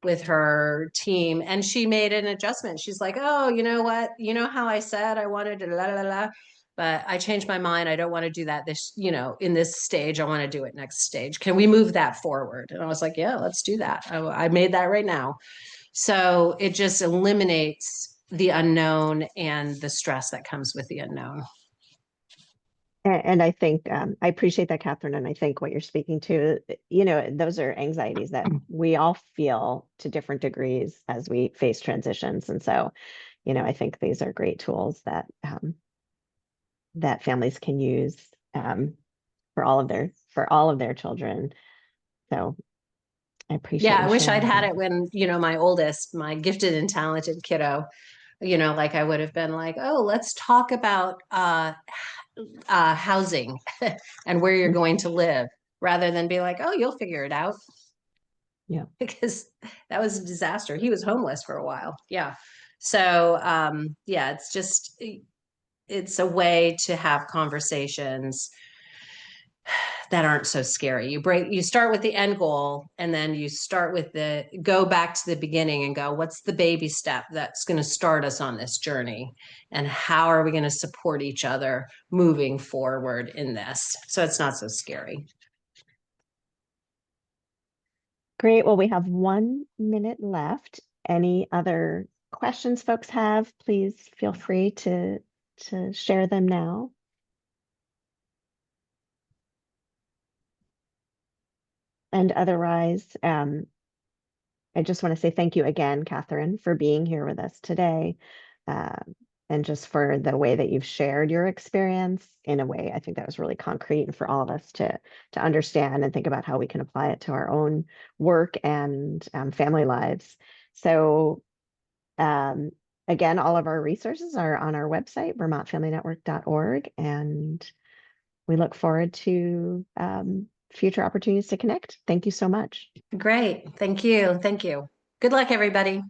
with her team and she made an adjustment. She's like, oh, you know what? You know how I said I wanted to la la la, but I changed my mind. I don't want to do that in this stage. I want to do it next stage. Can we move that forward? And I was like, yeah, let's do that. I made that right now. So it just eliminates the unknown and the stress that comes with the unknown. And I think I appreciate that, Catherine. And I think what you're speaking to, those are anxieties that we all feel to different degrees as we face transitions. And so, I think these are great tools that that families can use for all of their children. So I appreciate Yeah, you I wish I'd sharing had that. it when, my oldest, my gifted and talented kiddo, like I would have been like, oh, let's talk about housing and where you're going to live, rather than be like, oh, you'll figure it out. Yeah. Because that was a disaster. He was homeless for a while. Yeah. So yeah, it's a way to have conversations that aren't so scary. You start with the end goal and then you start with go back to the beginning and go, what's the baby step that's going to start us on this journey? And how are we going to support each other moving forward in this? So it's not so scary. Great. Well, we have 1 minute left. Any other questions folks have, please feel free to share them now. And otherwise, I just want to say thank you again, Catherine, for being here with us today. And just for the way that you've shared your experience in a way, I think that was really concrete and for all of us to understand and think about how we can apply it to our own work and family lives. So um, again, all of our resources are on our website, vermontfamilynetwork.org, and we look forward to future opportunities to connect. Thank you so much. Great. Thank you. Thank you. Good luck, everybody.